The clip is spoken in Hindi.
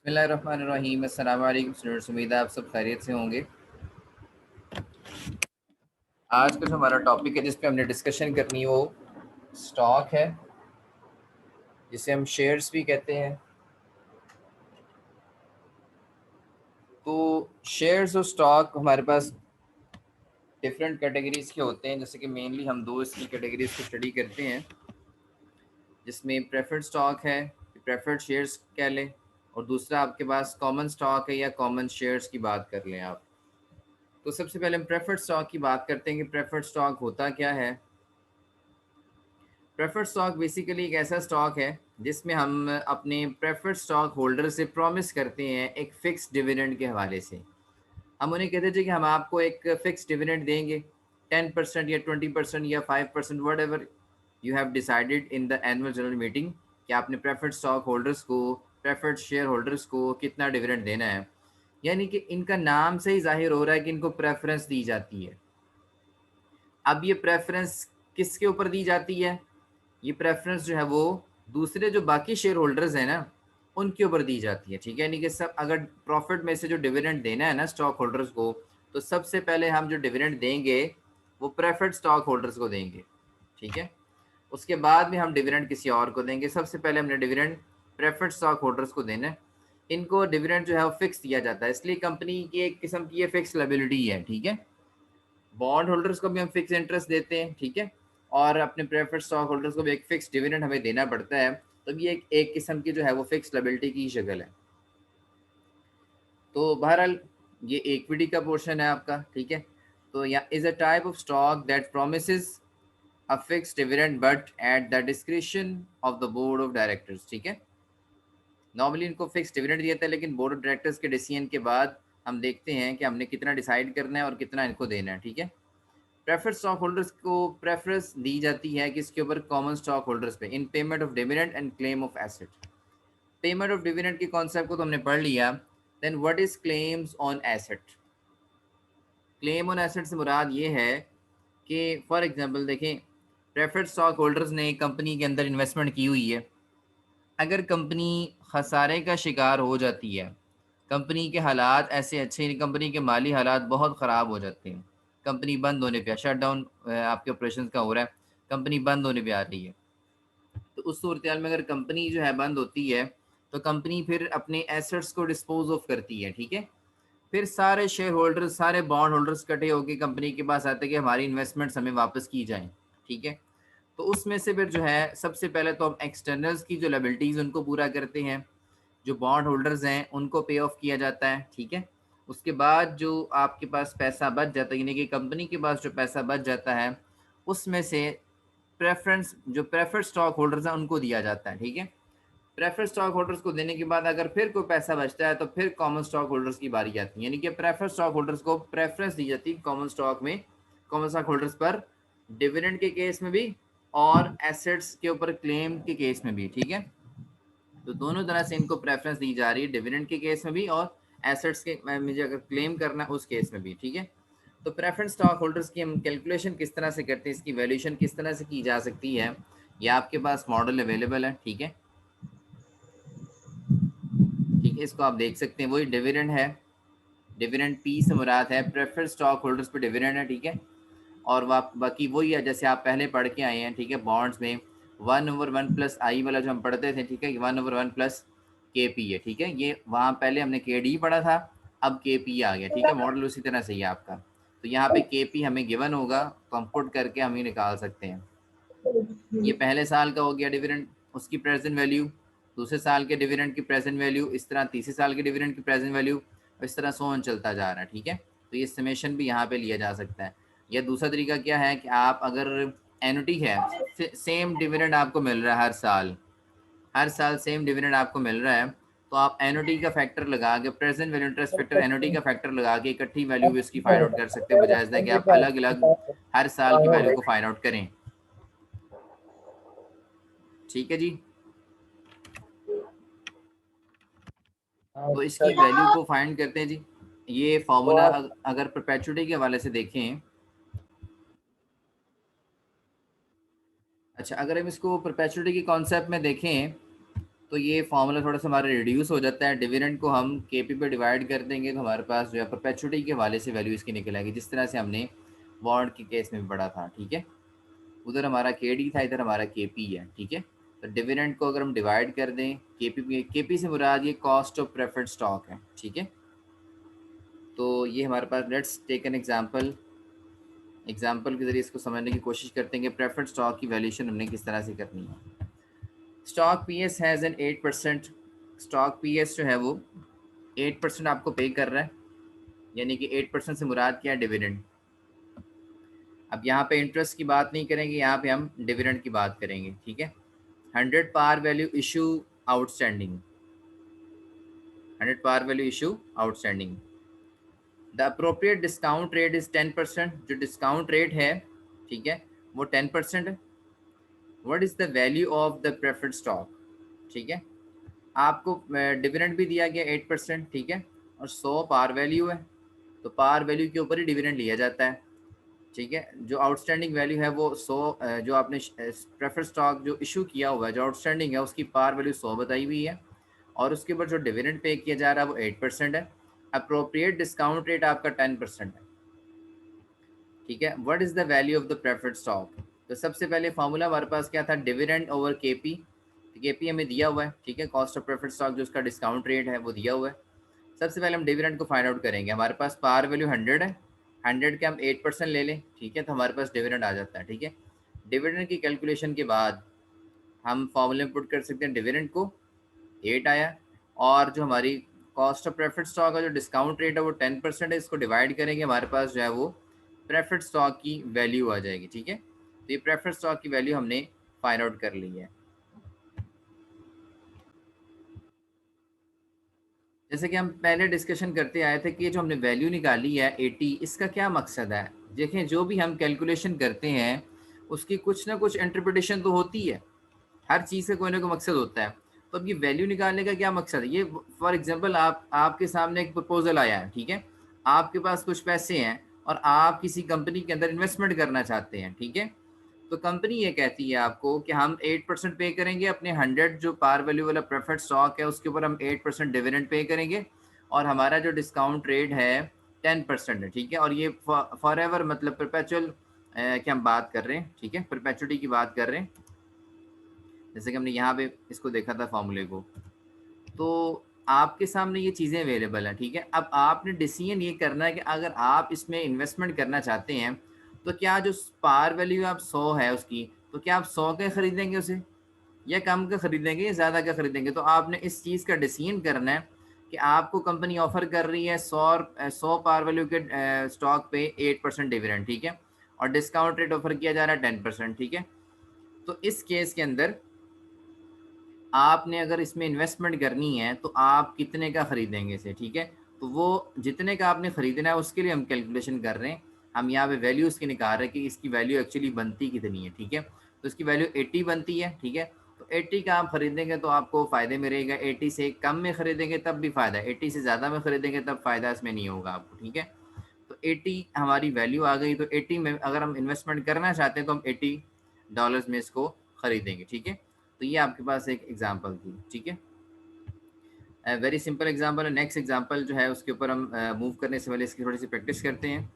बिस्मिल्लाहिर्रहमानिर्रहीम। अस्सलाम वालेकुम स्टूडेंट्स, उम्मीद है आप सब खैरियत से होंगे। आज का जो हमारा टॉपिक है जिस पे हमने डिस्कशन करनी है वो स्टॉक है, जिसे हम शेयर्स भी कहते हैं। तो शेयर्स और स्टॉक हमारे पास डिफरेंट कैटेगरीज के होते हैं, जैसे कि मेनली हम दो इसकी कैटेगरीज को स्टडी करते हैं, जिसमें प्रेफर्ड स्टॉक है, प्रेफर्ड शेयर्स कह लें, और दूसरा आपके पास कॉमन स्टॉक है या कॉमन शेयर्स की बात कर लें आप। तो सबसे पहले हम प्रेफर्ड स्टॉक की बात करते हैं कि प्रेफर्ड स्टॉक होता क्या है। प्रेफर्ड स्टॉक बेसिकली एक ऐसा स्टॉक है जिसमें हम अपने प्रेफर्ड स्टॉक होल्डर से प्रॉमिस करते हैं एक फ़िक्स डिविडेंड के हवाले से। हम उन्हें कहते थे कि हम आपको एक फ़िक्स डिविडेंड देंगे, 10% या 20% या 5%, what ever you have decided in the annual general meeting, कि आपने प्रेफर्ड स्टॉक होल्डर्स को, प्रेफर्ड शेयर होल्डर्स को कितना डिविडेंड देना है। यानी कि इनका नाम से ही जाहिर हो रहा है कि इनको प्रेफरेंस दी जाती है। अब ये प्रेफरेंस किसके ऊपर दी जाती है? ये प्रेफरेंस जो है वो दूसरे जो बाकी शेयर होल्डर्स हैं ना, उनके ऊपर दी जाती है। ठीक है, यानी कि सब अगर प्रॉफिट में से जो डिविडेंड देना है ना स्टॉक होल्डर्स को, तो सबसे पहले हम जो डिविडेंड देंगे वो प्रेफर्ड स्टॉक होल्डर्स को देंगे। ठीक है, उसके बाद में हम डिविडेंड किसी और को देंगे। सबसे पहले हमने डिविडेंड प्रेफर्ड स्टॉक होल्डर्स को देना है। इनको डिविडेंड जो है वो फिक्स दिया जाता है, इसलिए कंपनी की एक किस्म की ये फिक्स लायबिलिटी है। ठीक है, बॉन्ड होल्डर्स को भी हम फिक्स इंटरेस्ट देते हैं। ठीक है, और अपने प्रेफर्ड स्टॉक होल्डर्स को भी एक फिक्स डिविडेंड हमें देना पड़ता है। तो ये एक किस्म की जो है वो फिक्स लायबिलिटी की शक्ल है। तो बहरहाल ये इक्विटी का पोर्शन है आपका। ठीक है, तो या is a type of stock that promises a fix dividend but at the discretion of the board of directors. ठीक है, नॉर्मली इनको फिक्स डिविडेंड दिया था, लेकिन बोर्ड ऑफ डायरेक्टर्स के डिसीजन के बाद हम देखते हैं कि हमने कितना डिसाइड करना है और कितना इनको देना है। ठीक है, प्रेफर्ड स्टॉक होल्डर्स को प्रेफरेंस दी जाती है किसके ऊपर? कॉमन स्टॉक होल्डर्स पे, in payment of dividend and claim of asset. Payment of dividend के कॉन्सेप्ट को तो हमने पढ़ लिया। Then what is claims on asset? Claim on asset से मुराद ये है कि फॉर एग्जांपल देखें, प्रेफर्ड स्टॉक होल्डर्स ने कंपनी के अंदर इन्वेस्टमेंट की हुई है। अगर कंपनी खसारे का शिकार हो जाती है, कंपनी के हालात ऐसे अच्छे नहीं, कंपनी के माली हालात बहुत ख़राब हो जाते हैं, कंपनी बंद होने पे, शट डाउन आपके ऑपरेशन का हो रहा है, कंपनी बंद होने पे आ रही है, तो उस सूरत में अगर कंपनी जो है बंद होती है, तो कंपनी फिर अपने एसेट्स को डिस्पोज ऑफ करती है। ठीक है, फिर सारे शेयर होल्डर्स, सारे बॉन्ड होल्डर्स इकट्ठे होकर कंपनी के पास आते हैं कि हमारी इन्वेस्टमेंट्स हमें वापस की जाएं। ठीक है, तो उसमें से फिर जो है सबसे पहले तो हम एक्सटर्नल्स की जो लायबिलिटीज़ उनको पूरा करते हैं, जो बॉन्ड होल्डर्स हैं उनको पे ऑफ किया जाता है। ठीक है, उसके बाद जो आपके पास पैसा बच जाता है, यानी कि कंपनी के पास जो पैसा बच जाता है, उसमें से प्रेफरेंस जो प्रेफर्ड स्टॉक होल्डर्स हैं उनको दिया जाता है। ठीक है, प्रेफर्ड स्टॉक होल्डर्स को देने के बाद अगर फिर कोई पैसा बचता है तो फिर कॉमन स्टॉक होल्डर्स की बारी आती है, यानी कि प्रेफर्ड स्टॉक होल्डर्स को प्रेफरेंस दी जाती है कॉमन स्टॉक में, कॉमन स्टॉक होल्डर्स पर, डिविडेंड के केस में भी और एसेट्स के ऊपर क्लेम के केस में भी। ठीक है, तो दोनों तरह से इनको प्रेफरेंस दी जा रही है, डिविडेंड के केस में भी और एसेट्स के मुझे अगर क्लेम करना है उस केस में भी। ठीक है, तो प्रेफरेंस स्टॉक होल्डर्स की हम कैलकुलेशन किस तरह से करते हैं, इसकी वैल्यूएशन किस तरह से की जा सकती है, ये आपके पास मॉडल अवेलेबल है। ठीक है, ठीक है, इसको आप देख सकते हैं, वही डिविडेंड है, डिविडेंड पी से मुराद है प्रेफरेंस स्टॉक होल्डर्स पे डिविडेंड है। ठीक है, और बाकी वही है जैसे आप पहले पढ़ के आए हैं। ठीक है, बॉन्ड्स में 1/1 + I वाला जो हम पढ़ते थे, ठीक है, 1/1 + KP है। ठीक है, ये वहाँ पहले हमने KD पढ़ा था, अब KP आ गया। ठीक है, मॉडल उसी तरह से ही है आपका। तो यहाँ पे KP हमें गिवन होगा, तो हम पुट करके हम ही निकाल सकते हैं। ये पहले साल का हो गया डिविडेंड, उसकी प्रेजेंट वैल्यू, दूसरे साल के डिविडेंड की प्रेजेंट वैल्यू, इस तरह तीसरे साल के डिविडेंड की प्रेजेंट वैल्यू, इस तरह सोन चलता जा रहा है। ठीक है, तो ये समेशन भी यहाँ पे लिया जा सकता है। या दूसरा तरीका क्या है कि आप अगर एनुटी है, सेम डिविडेंड आपको मिल रहा है हर साल सेम डिविडेंड आपको मिल रहा है, तो आप एनुटी का फैक्टर लगा के, present value interest factor annuity का फैक्टर लगा के इकट्ठी वैल्यू भी इसकी फाइंड आउट कर सकते हैं, बजाय इसके कि आप अलग अलग हर साल की वैल्यू को फाइंड आउट करें। ठीक है जी, तो इसकी वैल्यू को फाइंड करते हैं जी। ये फार्मूला अगर परपेचुटी के हवाले से देखें, अच्छा अगर हम इसको परपेचुटी के कॉन्सेप्ट में देखें, तो ये फॉर्मूला थोड़ा सा हमारा रिड्यूस हो जाता है। डिविडेंड को हम केपी पे डिवाइड कर देंगे तो हमारे पास जो है परपेचुटी के हवाले से वैल्यू इसकी निकल आएगी, जिस तरह से हमने वारंट के केस में भी पढ़ा था। ठीक है, उधर हमारा के डी था, इधर हमारा के पी है। ठीक है, तो डिविडेंड को अगर हम डिवाइड कर दें के पी से मुराद ये कॉस्ट ऑफ प्रेफर्ड स्टॉक है। ठीक है, तो ये हमारे पास, लेट्स टेक एन एग्जांपल के ज़रिए इसको समझने की कोशिश करते हैं कि प्रेफर्ड स्टॉक की वैल्यूएशन हमने किस तरह से करनी है। Stock P S has an 8%, stock P S जो है वो 8% आपको पे कर रहा है, यानी कि 8% से मुराद क्या है, डिविडेंड। अब यहाँ पे इंटरेस्ट की बात नहीं करेंगे, यहाँ पे हम डिविडेंड की बात करेंगे। ठीक है, 100 par value issue outstanding, 100 par value issue outstanding. The appropriate discount rate is 10%, जो डिस्काउंट रेट है, ठीक है, वो 10% है। What is the value of the preferred stock. ठीक है, आपको डिविडेंड भी दिया गया 8%। ठीक है, और 100 पार वैल्यू है, तो पार वैल्यू के ऊपर ही डिविडेंड लिया जाता है। ठीक है, जो आउटस्टैंडिंग वैल्यू है वो 100, जो आपने प्रेफर्ड स्टॉक जो इशू किया हुआ है, जो आउटस्टैंडिंग है, उसकी पार वैल्यू 100 बताई हुई है, और उसके ऊपर जो डिविडेंड पे किया जा रहा है वो 8% है। अप्रोप्रिएट डिस्काउंट रेट आपका 10% है। ठीक है, what is the value of the preferred stock. तो सबसे पहले फार्मूला हमारे पास क्या था, डिविडेंड ओवर केपी। केपी हमें दिया हुआ है, ठीक है, कॉस्ट ऑफ प्रेफर्ड स्टॉक जो उसका डिस्काउंट रेट है वो दिया हुआ है। सबसे पहले हम डिविडेंड को फाइंड आउट करेंगे। हमारे पास पार वैल्यू 100 है, 100 के हम 8% ले लें, ठीक है, तो हमारे पास डिविडेंड आ जाता है। ठीक है, डिविडेंड की कैलकुलेशन के बाद हम फॉर्मूले में पुट कर सकते हैं, डिविडेंड को 8 आया, और जो हमारी कॉस्ट ऑफ प्रेफर्ड स्टॉक का जो डिस्काउंट रेट है वो 10% है, इसको डिवाइड करेंगे, हमारे पास जो है वो प्रेफर्ड स्टॉक की वैल्यू आ जाएगी। ठीक है, तो ये प्रेफर्ड स्टॉक की वैल्यू हमने फाइंड आउट कर ली है। जैसे कि हम पहले डिस्कशन करते आए थे कि ये जो हमने वैल्यू निकाली है 80, इसका क्या मकसद है। देखें, जो भी हम कैलकुलेशन करते हैं उसकी कुछ ना कुछ इंटरप्रिटेशन तो होती है, हर चीज़ का कोई ना कोई मकसद होता है। तो अब ये वैल्यू निकालने का क्या मकसद है, ये फॉर एग्जांपल आपके सामने एक प्रपोजल आया है। ठीक है, आपके पास कुछ पैसे हैं और आप किसी कंपनी के अंदर इन्वेस्टमेंट करना चाहते हैं। ठीक है, तो कंपनी ये कहती है आपको कि हम 8% पे करेंगे, अपने 100 जो पार वैल्यू वाला प्रेफर्ड स्टॉक है उसके ऊपर हम 8% डिविडेंड पे करेंगे, और हमारा जो डिस्काउंट रेट है 10% है। ठीक है, और ये फॉर एवर, मतलब परपेचुअल की हम बात कर रहे हैं। ठीक है, परपेचुटी की बात कर रहे हैं, जैसे कि हमने यहाँ पे इसको देखा था फॉर्मूले को। तो आपके सामने ये चीज़ें अवेलेबल हैं। ठीक है, अब आपने डिसीजन ये करना है कि अगर आप इसमें इन्वेस्टमेंट करना चाहते हैं तो क्या जो पार वैल्यू आप 100 है उसकी, तो क्या आप 100 के खरीदेंगे उसे, या कम का खरीदेंगे, या ज़्यादा का खरीदेंगे। तो आपने इस चीज़ का डिसीजन करना है कि आपको कंपनी ऑफर कर रही है 100 पार वैल्यू के स्टॉक पे 8% डिविडेंड। ठीक है, और डिस्काउंट रेट ऑफर किया जा रहा है 10%। ठीक है, तो इस केस के अंदर आपने अगर इसमें इन्वेस्टमेंट करनी है तो आप कितने का ख़रीदेंगे इसे। ठीक है, तो वो जितने का आपने ख़रीदना है उसके लिए हम कैलकुलेशन कर रहे हैं। हम यहाँ पे वैल्यू उसकी निकाल रहे हैं कि इसकी वैल्यू एक्चुअली बनती कितनी है। ठीक है, तो इसकी वैल्यू 80 बनती है। ठीक है, तो 80 का आप ख़रीदेंगे तो आपको फ़ायदे में रहेगा, 80 से कम में ख़रीदेंगे तब भी फ़ायदा है, 80 से ज़्यादा में ख़रीदेंगे तब फ़ायदा इसमें नहीं होगा आपको। ठीक है, तो 80 हमारी वैल्यू आ गई, तो 80 में अगर हम इन्वेस्टमेंट करना चाहते हैं तो हम $80 में इसको ख़रीदेंगे। ठीक है, तो ये आपके पास एक एग्जांपल थी। ठीक है, वेरी सिंपल एग्जांपल है। नेक्स्ट एग्जांपल जो है उसके ऊपर हम मूव करने से पहले इसकी थोड़ी सी प्रैक्टिस करते हैं।